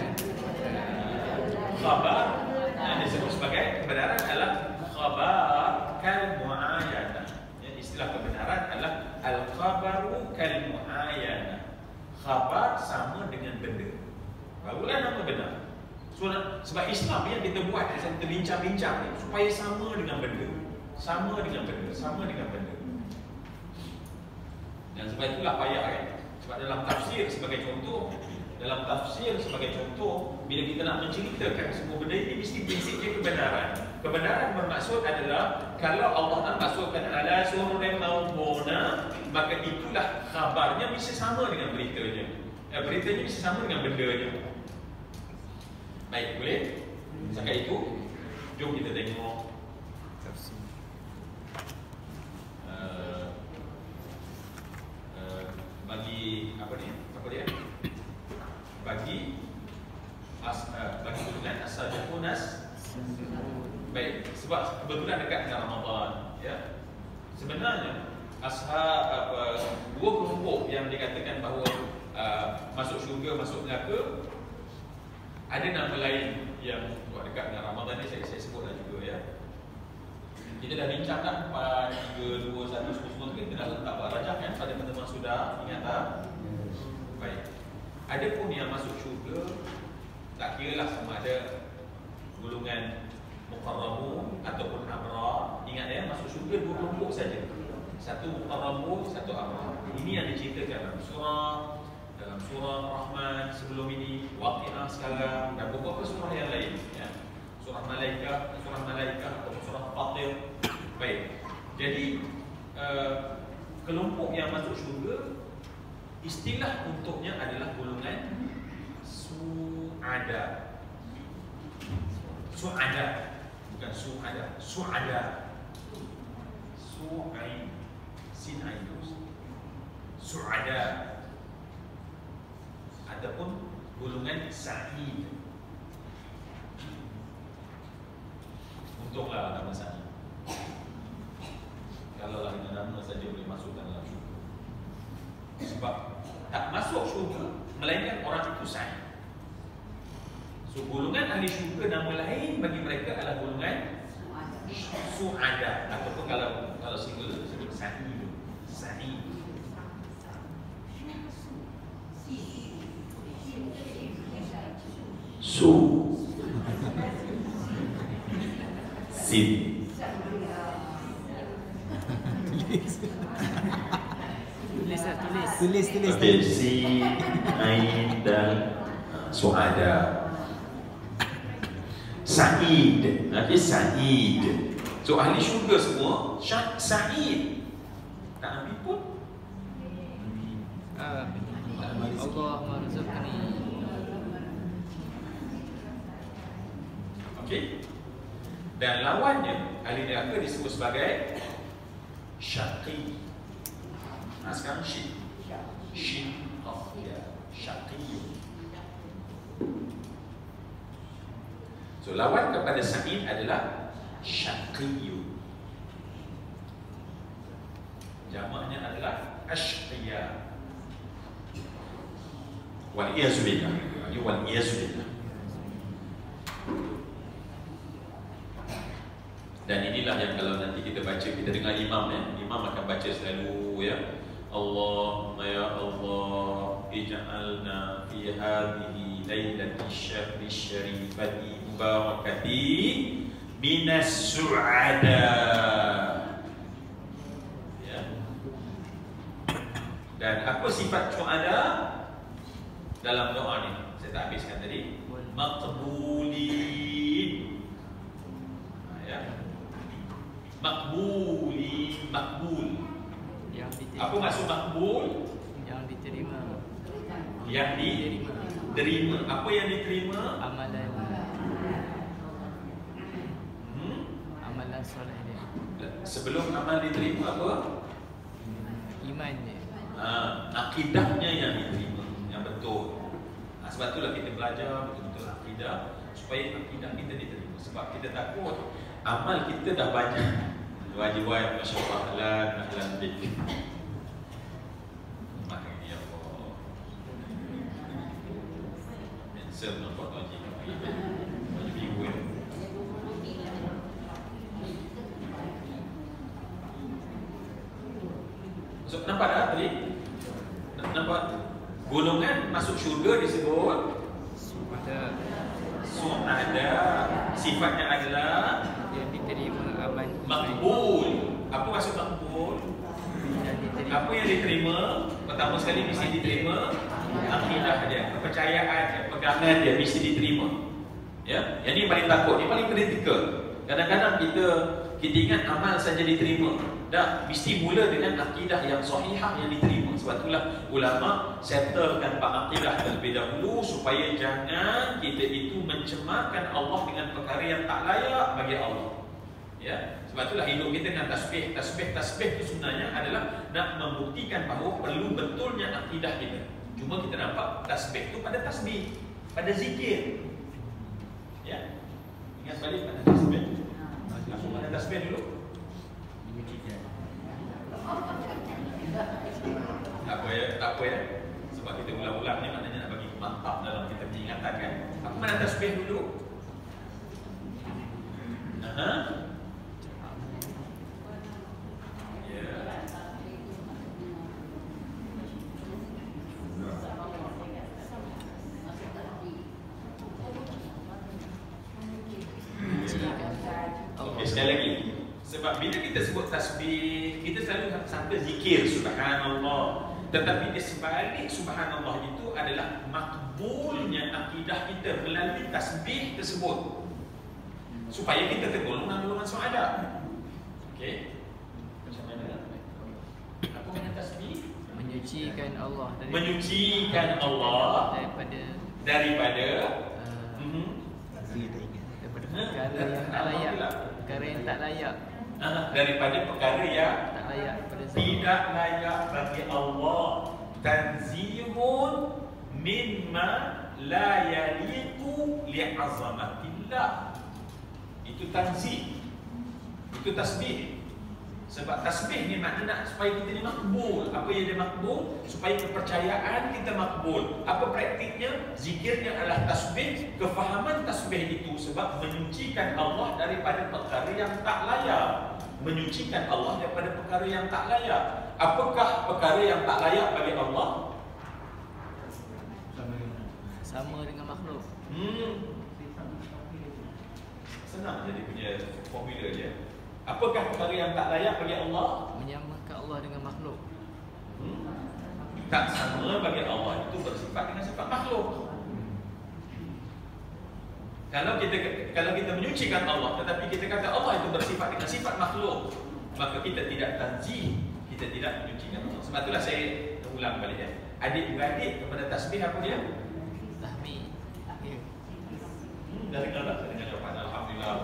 khabar. Yang disebut sebagai kebenaran adalah khabar kal-mu'ayanah. Istilah kebenaran adalah al-khabaru kal-mu'ayanah. Khabar sama dengan benda. Barulah nama benar. Sebab Islam yang kita buat, kita bincang-bincang supaya sama dengan benda. Sama dengan benda. Sama dengan benda. Dan sebab itulah payah kan. Sebab dalam tafsir sebagai contoh, bila kita nak menceritakan semua benda ini, mesti prinsipnya kebenaran. Kebenaran bermaksud adalah kalau Allah nak masukkan ala surrin mawduna, maka itulah khabarnya bisa sama dengan beritanya. Beritanya bisa sama dengan bendanya. Baik, boleh? Setakat itu, jom kita tengok bagi apa ni? Apa dia? Bagi kebetulan as-sabiqunas. Baik, sebab kebetulan dekat dengan Ramadan, ya. Sebenarnya dua kelompok yang dikatakan bahawa masuk syurga, masuk neraka, ada nama lain yang buat dekat dengan Ramadan ni saya sebutlah juga, ya. Kita dah bincang kan 4, 3, 2, 1 semua kita dah letak rajah kan pada teman-teman sudah ingat tak? Baik. Ada pun yang masuk syurga, tak kira lah sama ada golongan muqarrabun ataupun abrar. Ingat ya, masuk syurga dua kelompok saja. Satu muqarrabun, satu abrar. Ini yang diceritakan dalam surah Rahman sebelum ini, Waqiah sekarang, dan beberapa surah yang lain, ya. Surah Malaikah atau surah Fatir. Baik. Jadi kelompok yang masuk syurga, istilah untuknya adalah golongan su'ada. Su'ada, bukan su'ada. Su'ada. Su'ain, sin ain terus. Su'ada. Ataupun golongan sa'id. Untunglah nama sa'id. Kalau lah dengan nama saja boleh masukkan dalam syurga. Sebab tak masuk syurga melainkan orang itu sa'id. So golongan ahli syurga, nama lain bagi mereka adalah golongan su'ada, ataupun kalau singular disebut sa'id. Sa'id. Sin. Tulis. Okey, sin, ain dan su'ada. Sa'id. Nanti sa'id. So ahli syurga semua sa'id. Tak ambil pun. Allah merzaqni. Okey. Dan lawannya ahli neraka disebut sebagai syaqi. Nah, sekarang syid. Syaqi. So lawan kepada sa'id adalah syaqi. Jamaknya adalah ashqiya. Wal iyazu billah. Wal iyazu billah. Dan inilah yang kalau nanti kita baca, kita dengar imam ya, imam akan baca selalu ya, Allahumma ya Allah ij'alna fi hadhihi lailati syahri syarifati mubarakati minas su'ada. Ya. Dan apa sifat su'ada dalam doa ni? Saya tak habiskan tadi. Maqbulin. Ya. Maqbulin, maqbul. Yang diterima. Apa maksud maqbul? Yang diterima. Yang diterima. Apa yang diterima? Amalan. Amalan soleh dia. Sebelum amal diterima apa? Iman dia. Akidahnya yang diterima, yang betul. Sebab itulah kita belajar betul-betul akidah, supaya akidah kita diterima. Sebab kita takut amal kita dah banyak. Wajib-wajib, masya-Allah, ahlan bik. Makan dia apa? Mention nampak wajib. Wajib ibu ya. So, nampak tak tadi? Nampak golongan masuk syurga disebut su'ada. Sifatnya adalah yang diterima amal makbul. Apa maksud makbul? yang diterima. Apa yang diterima? Pertama sekali mesti diterima akidah dia, kepercayaan dia, pegangan dia mesti diterima. Ya, yang ni paling takut, ni paling kritikal. Kadang-kadang kita ingat amal saja diterima. Dah, mesti mula dengan akidah yang sahihah yang diterima. Sebab itulah ulama settlekan bab akidah terlebih dahulu supaya jangan kita itu mencemarkan Allah dengan perkara yang tak layak bagi Allah. Ya, sebab itulah hidup kita dengan tasbih itu sebenarnya adalah nak membuktikan bahawa perlu betulnya akidah kita. Cuma kita nampak tasbih itu pada tasbih, pada zikir. Ya, ingat balik pada tasbih. Aku pada tasbih dulu. Tak apa ya. Sebab kita ulang-ulang ni maknanya nak bagi mantap dalam kita ingatan kan. Aku mana tasbih dulu? Okey, sekali lagi. Sebab bila kita sebut tasbih, kita selalu sangka zikir subhanallah. Tetapi di sebalik subhanallah itu adalah makbulnya akidah kita melalui tasbih tersebut. Supaya kita tergolong dalam golongan su'ada. Okey. Macam mana? Apa makna tasbih? Menyucikan Allah menyucikan Allah daripada perkara yang tak layak. Perkara yang tak layak. Daripada perkara yang Tak layak pada tidak layak bagi Allah. Tanzihun mimma la yaliqu li'azamatillah. Itu tanzih. Itu tasbih. Sebab tasbih ni makna supaya kita ni makbul. Apa yang dia makbul? Supaya kepercayaan kita makbul. Apa praktiknya? Zikirnya adalah tasbih. Kefahaman tasbih itu sebab menyucikan Allah daripada perkara yang tak layak. Menyucikan Allah daripada perkara yang tak layak. Apakah perkara yang tak layak bagi Allah? sama dengan makhluk. Senang jadi punya formula dia. Apakah perkara yang tak layak bagi Allah? Menyamakan Allah dengan makhluk. Tak sama bagi Allah itu bersifat dengan sifat makhluk. Kalau kita menyucikan Allah tetapi kita kata Allah itu bersifat dengan sifat makhluk, maka kita tidak tanzih, kita tidak menyucikan Allah. Sebab itulah saya ulang balik ya. Adik-beradik kepada tasbih apa dia? Tahmid. Ya. Dari mana saya dengar jawapan alhamdulillah.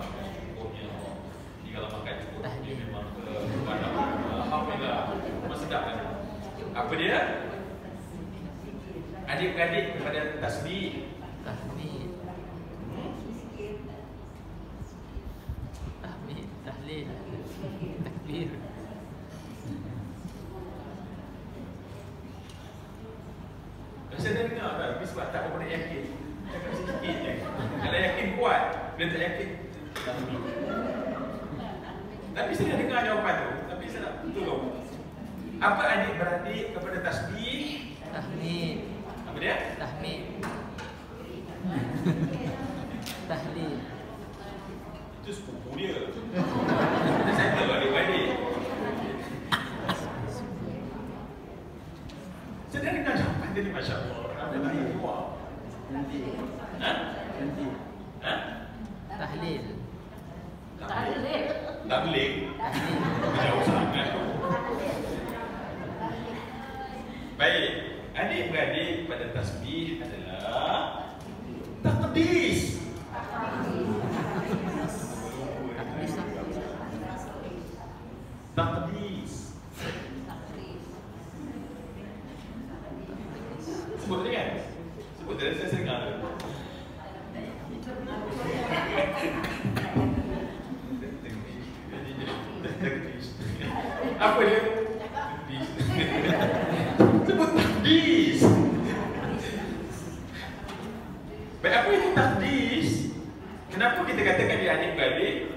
Kalau makan cukup dia memang alhamdulillah memang sedap kan. Apa dia? Adik-beradik kepada tasbih. Tahmid. Tahmid, tahlil, takbir. Saya dah dengar kan, tapi sebab tak berapa yakin. Cakap sikit je. Kalau yakin kuat, bila tak yakin tasbih. Tapi saya dah dengar jawapan tu, tapi saya nak tolong. Apa adik-beradik kepada tasbih? Tahmid. Apa dia? Tahmid. Tahlil. Itu Itu sepupu dia. Kita settle adik-adik. Saya dah dengar jawapan tadi, Masya Allah. Apa tak yang keluar? Ha? Ha? Tahlil. Tak boleh. Jauh sangat. Baik, adik-beradik pada tasbih adalah takdis. Takdis. Sebut tadi kan? Sebut tadi saya dengar. Apa dia? Sebut takdis. Baik, apa itu takdis? Kenapa kita katakan dia adik-beradik?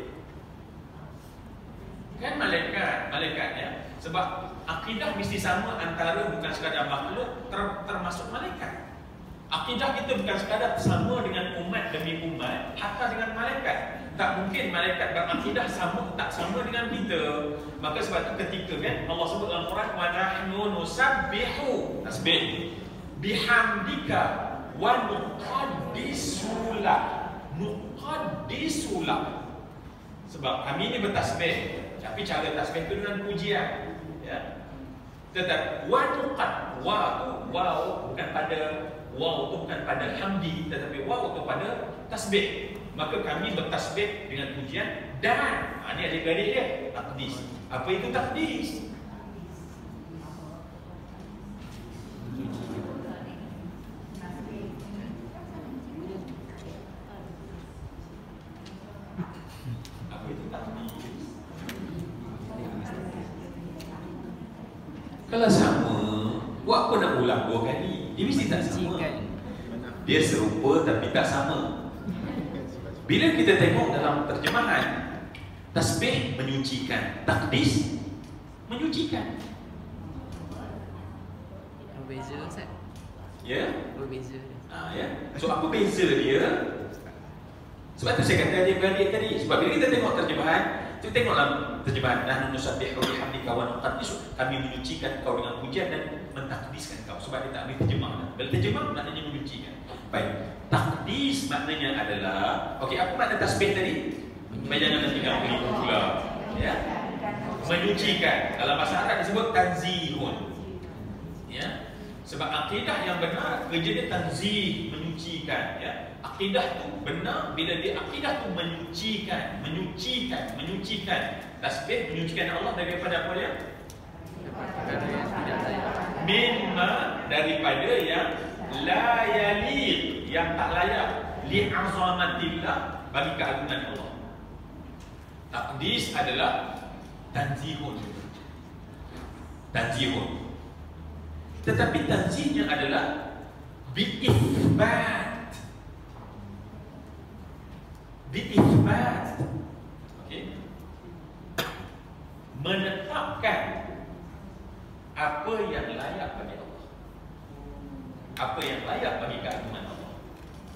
Kan malaikatnya. Sebab akidah mesti sama antara bukan sekadar makhluk termasuk malaikat. Akidah kita bukan sekadar sama dengan umat demi umat, hatta dengan malaikat. Tak mungkin malaikat berakidah tak sama dengan kita. Maka sebab itu ketika kan Allah sebut dalam Quran, wa nahnu nusabbihu tasbih bihamdika wa nuqaddisula. Sebab kami ini bertasbih, tapi cara tasbih itu dengan pujian, ya. Tetapi wa bukan pada hamdi, tetapi waw itu pada tasbih. Maka kami bertasbih dengan pujian dan ini adik-adik dia takdis. Apa itu takdis? Apa itu takdis? Kalau sama, buat apa nak ulang 2 kali? Dia mesti tak sama. Dia serupa tapi tak sama. Bila kita tengok dalam terjemahan, tasbih menyucikan, takdis menyucikan. Berbeza Ustaz. Ya? Berbeza. Ya. So apa beza dia? Sebab tu saya kata adik-beradik tadi. Sebab bila kita tengok terjemahan, kita tengoklah terjemahan nahnu nusabbihu bihamdika wa nuqaddisu. Kami menyucikan kau dengan pujian dan mentakdiskan kau. Sebab dia tak ambil terjemah. Bila terjemah maknanya menyucikan. Baik. Takdis maknanya adalah, okey, apa makna tasbih tadi? Jangan nanti kamu keliru pula. Ya. Menyucikan. Dalam bahasa Arab disebut tanzihun. Ya. Sebab akidah yang benar kerja dia tanzih, menyucikan, ya. Akidah tu benar bila dia akidah tu menyucikan. Tasbih menyucikan Allah daripada apa dia? Mimma, daripada yang la yaliq, yang tak layak li'azamatillah, bagi keagungan Allah. Takdis adalah tanzihun. Tetapi tanzihnya adalah bi'ithbat. Okey. Menetapkan apa yang layak bagi Allah. Apa yang layak bagi keagungan Allah.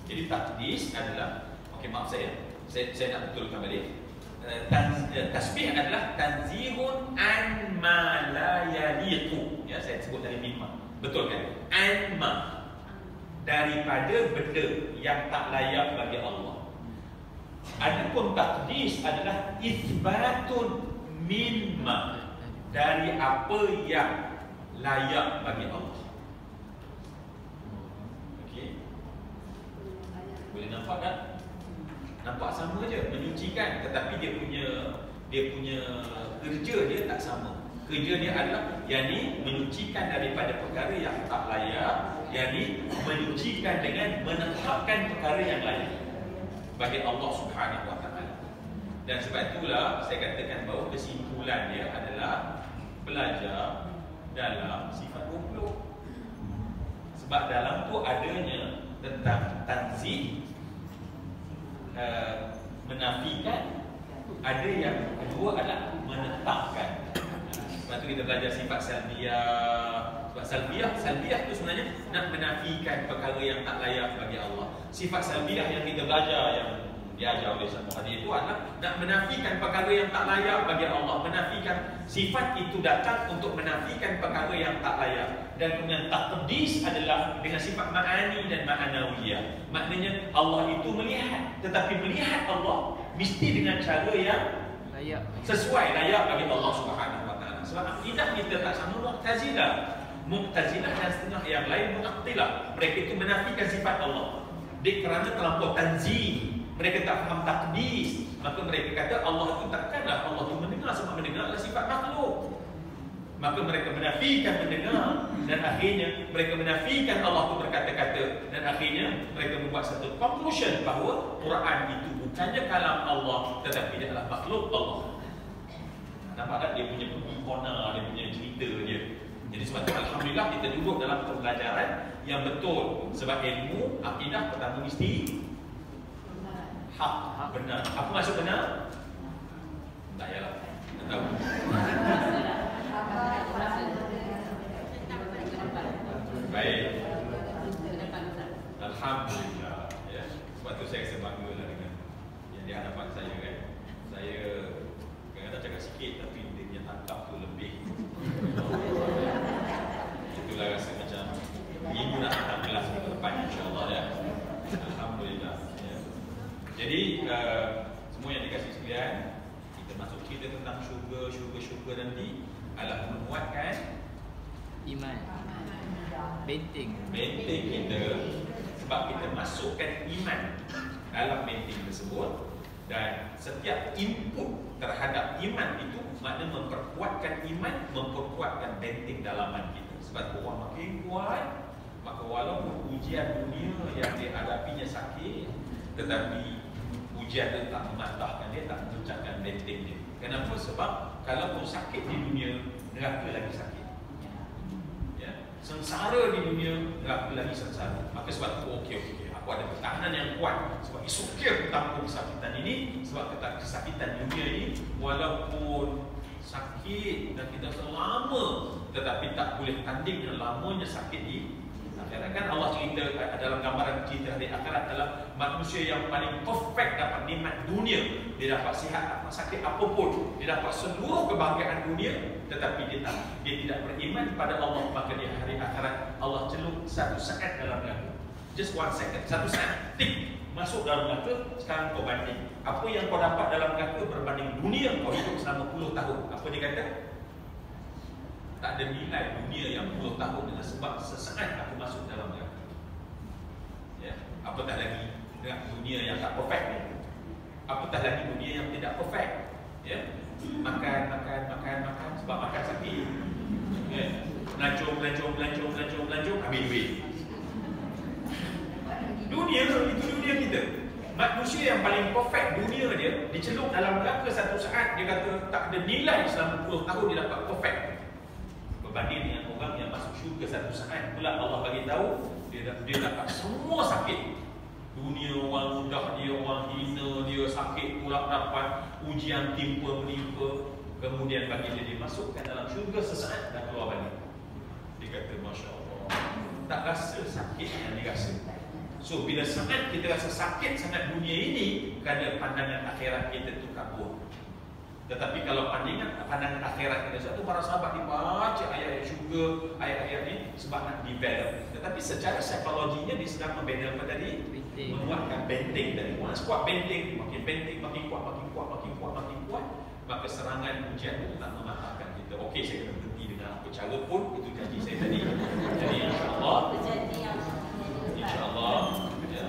Jadi takdis adalah, okey, maaf saya nak betulkan balik. Tasbih adalah tanzihun an ma la yaliqu. Ya, saya sebut tadi mimma. Betul kan? An ma, daripada benda yang tak layak bagi Allah. Adapun takdis adalah itsbatun mimma, dari apa yang layak bagi Allah. Okey. Boleh nampak tak? Nampak sama je, menyucikan, tetapi dia punya kerja dia tak sama. Kerja dia adalah yakni menyucikan daripada perkara yang tak layak, yakni menyucikan dengan menetapkan perkara yang layak bagi Allah Subhanahu Wa Taala. Dan sebab itulah saya katakan bahawa kesimpulan dia adalah belajar dalam sifat 20. Sebab dalam tu adanya tentang tanzih, menafikan, ada yang kedua adalah menetapkan. Sebab tu kita belajar sifat salbiyah. Sebab salbiyah tu sebenarnya nak menafikan perkara yang tak layak bagi Allah. Sifat salbiyah yang kita belajar, yang diajar oleh semua hadis itu adalah nak menafikan perkara yang tak layak bagi Allah. Menafikan sifat itu datang untuk menafikan perkara yang tak layak. Dan kemudian taqdis adalah dengan sifat ma'ani dan ma'anawiyah. Maknanya Allah itu melihat, tetapi melihat Allah mesti dengan cara yang layak, sesuai layak bagi Allah Subhanahu wa taala. Sebab akidah kita tak sama Mu'tazilah. Mu'tazilah dan setengah yang lain Mu'attilah. Mereka itu menafikan sifat Allah. Kerana terlampau tanzih, mereka tak faham taqdis, maka mereka kata Allah itu takkanlah Allah itu mendengar, sebab mendengar adalah sifat makhluk. Maka mereka menafikan mendengar, dan akhirnya mereka menafikan Allah itu berkata-kata, dan akhirnya mereka membuat satu conclusion bahawa Quran itu bukannya kalam Allah, tetapi dia adalah makhluk Allah. Nampak tak dia punya pengikona, dia punya cerita dia. Jadi sebab itu alhamdulillah kita duduk dalam pembelajaran yang betul. Sebab ilmu akidah pertama mesti hak, benar. Apa maksud benar? Tak yalah. Tak tahu. Baik. Alhamdulillah. Ya. Sebab tu saya rasa bangga lah dengan yang di hadapan saya kan. Saya kadang-kadang cakap sikit tapi dia punya tangkap tu lebih. Itulah rasa macam ibu nak datang kelas ke depan insya-Allah ya. Alhamdulillah. Ya. Jadi semua yang dikasih sekalian, kita masuk cerita tentang syurga nanti adalah menguatkan iman, benteng kita, sebab kita masukkan iman dalam benteng tersebut. Dan setiap input terhadap iman itu maknanya memperkuatkan iman, memperkuatkan benteng dalaman kita. Sebab orang makin kuat, maka walaupun ujian dunia yang dihadapinya sakit, tetapi ujian itu tak mematahkan dia, tak mencacatkan benteng dia. Kenapa? Sebab kalau pun sakit di dunia, neraka lagi sakit. Ya. Sengsara di dunia, neraka lagi sengsara. Maka sebab itu okey, aku ada pertahanan yang kuat. Sebab esok kita tampung kesakitan ini. Sebab kesakitan dunia ini, walaupun sakit dan kita selama, tetapi tak boleh tanding dengan lamanya sakit di akhirat. Kan Allah cerita dalam gambaran cerita di akhirat adalah manusia yang paling perfect dapat nikmat dunia. Dia dapat sihat, dapat sakit apapun, dia dapat seluruh kebahagiaan dunia, tetapi dia tidak beriman pada Allah. Maka di hari akhirat Allah celup satu saat dalam neraka. Just 1 second, satu saat, tik, masuk dalam neraka. Sekarang kau banding apa yang kau dapat dalam neraka berbanding dunia kau hidup selama puluh tahun. Apa dia kata? Tak ada nilai dunia yang puluh tahun, dengan sebab sesaat aku masuk dalam neraka. Ya, apatah lagi dengan dunia yang tak perfect, apatah lagi dunia yang tidak perfect. Ya, makan sebab makan sakit. Ya, melancong, habis duit. Dunia itu dunia kita. Manusia yang paling perfect dunia dia dicelup dalam neraka satu saat. Dia kata tak ada nilai selama puluh tahun dia dapat perfect. Berbanding dengan orang yang masuk syurga satu saat pula Allah bagi tahu dia dapat semua sakit. Dunia orang mudah dia, orang hina dia, sakit pula dapat, ujian menimpa. Kemudian bagi dia dimasukkan dalam syurga sesaat dan keluar balik. Dia kata Masya Allah, tak rasa sakit yang dirasa. So bila sangat kita rasa sakit sangat dunia ini, kerana pandangan akhirat kita tu kabur. Tetapi kalau pandangan akhirat kita, satu para sahabat dibaca ayat-ayat syurga, ayat-ayat ni sebab nak develop. Tetapi secara psikologinya dia sedang membina apa tadi? Menguatkan benteng dari mana? Kuat benteng, makin benteng, makin kuat, maka serangan ujian itu tak mematahkan kita. Okey, saya kena berhenti dengan apa cara pun, itu janji saya tadi. Jadi InsyaAllah ya,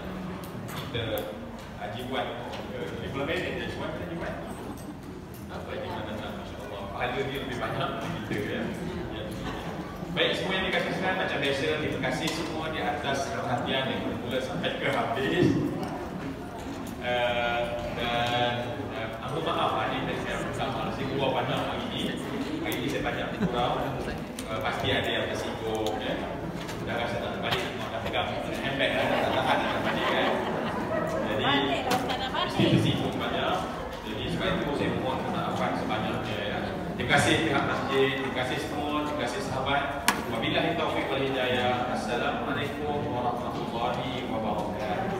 kita haji buat 15 minit je, cuma kita buat apa di mana tak, masya-Allah, pahala dia lebih banyak dari kita ya. Ya. Baik, semua yang dikasih sekalian, macam biasa, terima kasih semua di atas perhatian yang bermula sampai ke habis. Dan aku maaf hari ini saya bersama si guru banyak hari ini saya banyak kurang. Pasti ada yang tersinggung ya. Dah rasa tak terbalik, dah pegang handbag dah tak tahan nak terbalik kan. Jadi mesti tersinggung banyak. Jadi sebab itu saya mohon kemaafan sebanyaknya ya. Terima kasih pihak masjid, terima kasih semua, terima kasih sahabat. Wabillahi taufiq wal hidayah. Assalamualaikum warahmatullahi wabarakatuh.